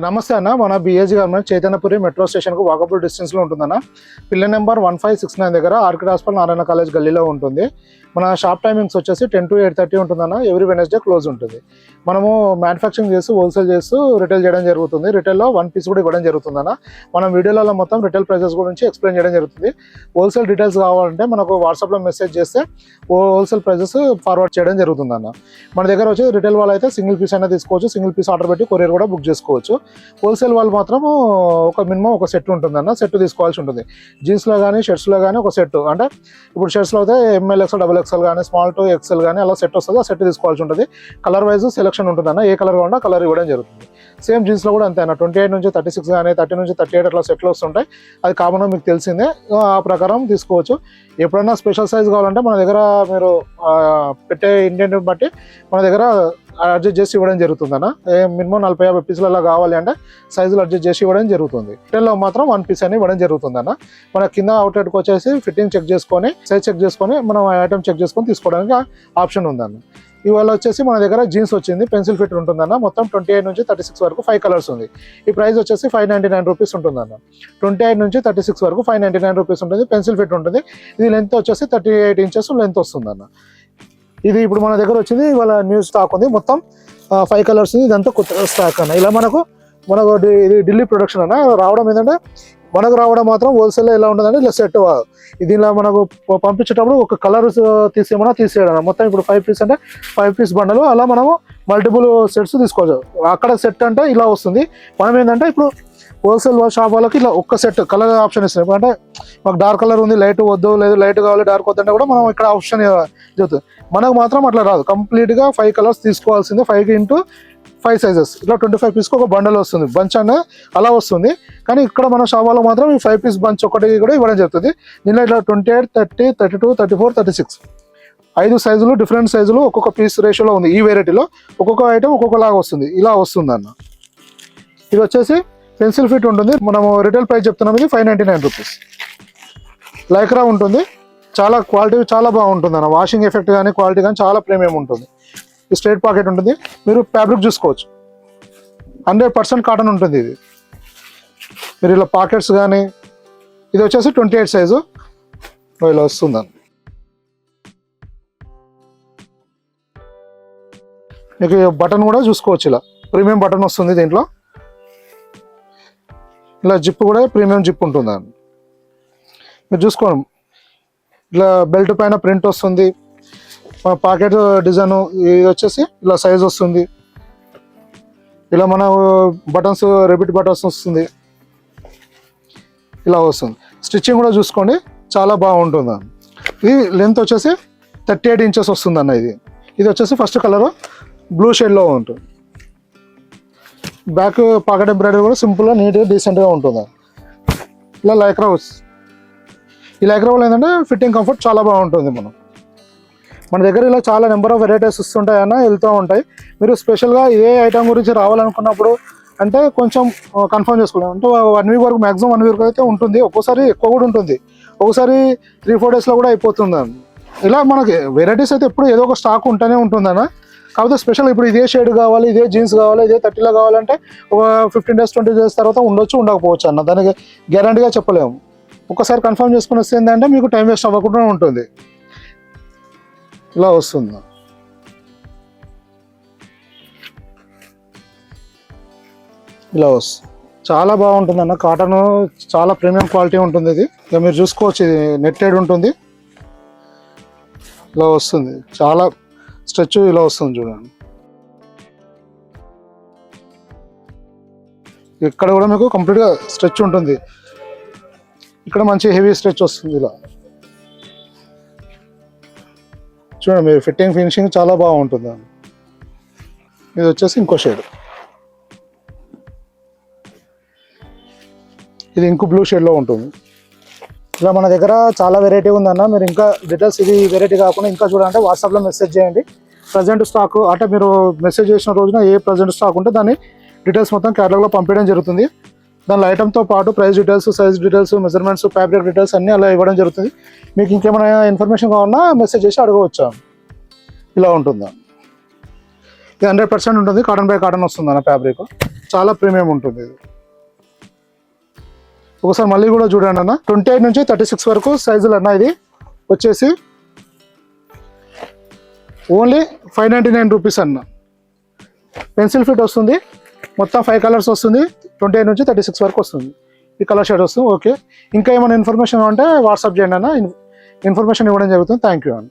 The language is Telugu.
నమస్తే అన్న. మన BAG government Chaitanyapuri metro station కు వాకబుల్ డిస్టెన్స్ లో ఉంటుందన్న. పిల్లర్ నెంబర్ 1569 దగ్గర ఆర్కిడ్ హాస్పిటల్ నారాయణ కాలేజ్ గల్లీలో ఉంటుంది. మన షాప్ టైమింగ్స్ వచ్చేసి 10 to 8:30 ఉంటుందన్న. ఎవ్రీ వెనస్డే క్లోజ్ ఉంటుంది. మనము మ్యానుఫ్యాక్చరింగ్ చేస్తూ హోల్సేల్ చేస్తూ రిటైల్ చేయడం జరుగుతుంది. రిటైల్లో 1 piece కూడా ఇవ్వడం జరుగుతుందన్న. మనం వీడియోలలో మొత్తం రిటైల్ ప్రైసెస్ గురించి ఎక్స్ప్లెయిన్ చేయడం జరుగుతుంది. హోల్సేల్ డీటెయిల్స్ కావాలంటే మనకు వాట్సాప్లో మెసేజ్ చేస్తే హోల్సేల్ ప్రైసెస్ ఫార్వర్డ్ చేయడం జరుగుతుందన్న. మన దగ్గర వచ్చి రిటైల్ వాళ్ళు అయితే సింగిల్ పీస్ అయినా తీసుకోవచ్చు, సింగిల్ పీస్ ఆర్డర్ పెట్టి కొరియర్ కూడా బుక్ చేసుకోవచ్చు. హోల్సేల్ వాళ్ళు మాత్రం మినిమం ఒక సెట్ ఉంటుందన్న. సెట్ తీసుకోవాల్సి ఉంటుంది. జీన్స్లో కానీ షర్ట్స్లో కానీ ఒక సెట్, అంటే ఇప్పుడు షర్ట్స్లో అయితే ML XL XXL కానీ స్మాల్ టు XL కానీ అలా సెట్ వస్తుంది. ఆ సెట్ తీసుకోవాల్సి ఉంటుంది. కలర్ వైజ్ సెలెక్షన్ ఉంటుందన్న. ఏ కలర్ కావాలంటే ఆ కలర్ ఇవ్వడం జరుగుతుంది. సేమ్ జీన్స్లో కూడా అంతే అన్న. 28 నుంచి 36 కానీ 30 నుంచి 38 అట్లా సెట్లు వస్తుంటాయి. అది కామన్గా మీకు తెలిసిందే. ఆ ప్రకారం తీసుకోవచ్చు. ఎప్పుడైనా స్పెషల్ సైజ్ కావాలంటే మన దగ్గర మీరు పెట్టే ఇండియన్ బట్టి మన దగ్గర అడ్జస్ట్ చేసి ఇవ్వడం జరుగుతుందన్న. మినిమం 40-50 పీసులు అలా కావాలి అంటే సైజులు అడ్జస్ట్ చేసి ఇవ్వడం జరుగుతుంది. రిటైల్లో మాత్రం 1 piece అని ఇవ్వడం జరుగుతుందన్న. మన కింద అవుట్లెట్కి వచ్చేసి ఫిట్టింగ్ చెక్ చేసుకొని సైజ్ చెక్ చేసుకొని మనం ఐటమ్ చెక్ చేసుకొని తీసుకోవడానికి ఆప్షన్ ఉందన్న. ఇవాళ వచ్చేసి మన దగ్గర జీన్స్ వచ్చింది, పెన్సిల్ ఫిట్ ఉంటుందన్న. మొత్తం 28 నుంచి 36 వరకు 5 కలర్స్ ఉంది. ఈ ప్రైస్ వచ్చేసి 599 రూపీస్ ఉంటుందన్న. 28 నుంచి 36 వరకు 599 రూపీస్ ఉంటుంది. పెన్సిల్ ఫిట్ ఉంటుంది. ఇది లెంత్ వచ్చేసి 38 ఇంచెస్ లెంత్ వస్తుందన్న. ఇది ఇప్పుడు మన దగ్గర వచ్చింది, ఇవాళ న్యూ స్టాక్ ఉంది. మొత్తం 5 కలర్స్ ఉంది. ఇదంతా కొత్త స్టాక్ అన్న. ఇలా మనకు ఇది ఢిల్లీ ప్రొడక్షన్ అన్న. రావడం ఏంటంటే మనకు రావడం మాత్రం హోల్సేల్ ఎలా ఉంటుందంటే ఇలా సెట్. దీనిలో మనకు పంపించేటప్పుడు ఒక కలర్ తీసేయడం. మొత్తం ఇప్పుడు 5 piece అంటే 5 piece బండలు, అలా మనము మల్టిపుల్ సెట్స్ తీసుకోవచ్చు. అక్కడ సెట్ అంటే ఇలా వస్తుంది. మనం ఏంటంటే ఇప్పుడు హోల్సేల్ షాప్ వాళ్ళకి ఇలా ఒక్క సెట్ కలర్ ఆప్షన్ ఇస్తుంది. అంటే మాకు డార్క్ కలర్ ఉంది, లైట్ వద్దు, లేదు లైట్ కావాలి డార్క్ వద్దు అంటే కూడా మనం ఇక్కడ ఆప్షన్ చెబుతుంది. మనకు మాత్రం అట్లా రాదు. కంప్లీట్గా 5 కలర్స్ తీసుకోవాల్సిందే. 5 into 5 సైజెస్ ఇట్లా 25 పీస్కి ఒక బండల్ వస్తుంది. బంచ్ అనే అలా వస్తుంది. కానీ ఇక్కడ మన షాపాలో మాత్రం ఈ 5 piece బంచ్ ఒకటి కూడా ఇవ్వడం జరుగుతుంది. దీనిలో ఇట్లా 28, 30, 32, 34, 36 5 సైజులు, డిఫరెంట్ సైజులు ఒక్కొక్క పీస్ రేషియోలో ఉంది. ఈ వెరైటీలో ఒక్కొక్క ఐటమ్ ఒక్కొక్కలాగా వస్తుంది. ఇలా వస్తుంది అన్న. ఇది వచ్చేసి పెన్సిల్ ఫిట్ ఉంటుంది. మనము రిటైల్ ప్రైస్ చెప్తున్నాం. ఇది 599 రూపీస్. లైక్రా ఉంటుంది. చాలా క్వాలిటీ చాలా బాగుంటుంది అన్న. వాషింగ్ ఎఫెక్ట్ కానీ క్వాలిటీ కానీ చాలా ప్రీమియం ఉంటుంది. ఈ స్ట్రైట్ పాకెట్ ఉంటుంది. మీరు ఫ్యాబ్రిక్ చూసుకోవచ్చు. 100% కాటన్ ఉంటుంది. ఇది మీరు ఇలా పాకెట్స్ కానీ, ఇది వచ్చేసి 28 సైజు ఇలా వస్తుందని. మీకు బటన్ కూడా చూసుకోవచ్చు. ఇలా ప్రీమియం బటన్ వస్తుంది. దీంట్లో ఇలా జిప్ కూడా ప్రీమియం జిప్ ఉంటుందండి. మీరు చూసుకోండి. ఇలా బెల్ట్ పైన ప్రింట్ వస్తుంది. పాకెట్ డిజైన్ ఇది వచ్చేసి ఇలా సైజ్ వస్తుంది. ఇలా మన బటన్స్ రిపీట్ బటన్స్ వస్తుంది. ఇలా వస్తుంది. స్టిచ్చింగ్ కూడా చూసుకోండి, చాలా బాగుంటుంది. ఇది లెంత్ వచ్చేసి 38 ఇంచెస్ వస్తుంది అన్న. ఇది వచ్చేసి ఫస్ట్ కలర్ బ్లూ షేడ్లో ఉంటుంది. బ్యాక్ పాకెట్ ఎంబ్రాయిడరీ కూడా సింపుల్గా నీట్గా డీసెంట్గా ఉంటుంది. ఇలా లైక్రా వస్తుంది. ఈ లైక్రా వల్ల ఏంటంటే ఫిట్టింగ్ కంఫర్ట్ చాలా బాగుంటుంది. మన దగ్గర ఇలా చాలా నెంబర్ ఆఫ్ వెరైటీస్ వస్తుంటాయన్న, వెళ్తూ ఉంటాయి. మీరు స్పెషల్గా ఇదే ఐటమ్ గురించి రావాలనుకున్నప్పుడు అంటే కొంచెం కన్ఫర్మ్ చేసుకోవాలి. అంటే 1 week వరకు, మ్యాక్సిమం 1 week అయితే ఉంటుంది. ఒక్కోసారి ఎక్కువ కూడా ఉంటుంది. ఒకసారి 3-4 డేస్లో కూడా అయిపోతుంది. ఇలా మనకి వెరైటీస్ అయితే ఎప్పుడు ఏదో ఒక స్టాక్ ఉంటూనే ఉంటుందన్న. కాకపోతే స్పెషల్ ఇప్పుడు ఇదే షేడ్ కావాలి, ఇదే జీన్స్ కావాలి, ఇదే 30లో కావాలంటే ఒక 15 days 20 days తర్వాత ఉండొచ్చు, ఉండకపోవచ్చు అన్న. దానికి గ్యారంటీగా చెప్పలేము. ఒకసారి కన్ఫర్మ్ చేసుకుని వస్తే ఏంటంటే మీకు టైం వేస్ట్ అవ్వకుండా ఉంటుంది. ఇలా వస్తుంది. ఇలా వస్తుంది. చాలా బాగుంటుంది అన్న. కాటన్ చాలా ప్రీమియం క్వాలిటీ ఉంటుంది. ఇది ఇక మీరు చూసుకోవచ్చు. ఇది నెట్టెడ్ ఉంటుంది. ఇలా వస్తుంది. చాలా స్ట్రెచ్ ఇలా వస్తుంది చూడండి. ఇక్కడ కూడా మీకు కంప్లీట్గా స్ట్రెచ్ ఉంటుంది. ఇక్కడ మంచి హెవీ స్ట్రెచ్ వస్తుంది. ఇలా చూడండి. మీరు ఫిట్టింగ్ ఫినిషింగ్ చాలా బాగుంటుంది. ఇది వచ్చేసి ఇంకో షేడ్. ఇది ఇంకో బ్లూ షేడ్లో ఉంటుంది. ఇలా మన దగ్గర చాలా వెరైటీ ఉందన్న. మీరు ఇంకా డీటెయిల్స్ ఇది వెరైటీ కాకుండా ఇంకా చూడాలంటే వాట్సాప్లో మెసేజ్ చేయండి. ప్రజెంట్ స్టాక్ అంటే మీరు మెసేజ్ చేసిన రోజున ఏ ప్రజెంట్ స్టాక్ ఉంటే దాన్ని డీటెయిల్స్ మొత్తం క్యాటలాగ్లో పంపించడం జరుగుతుంది. దానిలో ఐటమ్తో పాటు price details, size details, measurements, fabric details అన్నీ అలా ఇవ్వడం జరుగుతుంది. మీకు ఇంకేమైనా ఇన్ఫర్మేషన్ కావాలన్నా మెసేజ్ చేసి అడగవచ్చు. ఇలా ఉంటుందా. ఇది 100% ఉంటుంది. కాటన్ బై కాటన్ వస్తుంది అన్న. ఫ్యాబ్రిక్ చాలా ప్రీమియం ఉంటుంది ఇది. ఒకసారి మళ్ళీ కూడా చూడండి అన్న, 28 నుంచి 36 వరకు సైజులు అన్న. ఇది వచ్చేసి ఓన్లీ 599 రూపీస్ అన్న. పెన్సిల్ ఫిట్ వస్తుంది, మొత్తం 5 కలర్స్ వస్తుంది, 28 నుంచి 36 వరకు వస్తుంది. ఈ కలర్ షేడ్ వస్తుంది. ఓకే, ఇంకా ఏమైనా ఇన్ఫర్మేషన్ ఉంటే వాట్సాప్ చేయండి అన్న, ఇన్ఫర్మేషన్ ఇవ్వడం జరుగుతుంది. థ్యాంక్ యూ అన్న.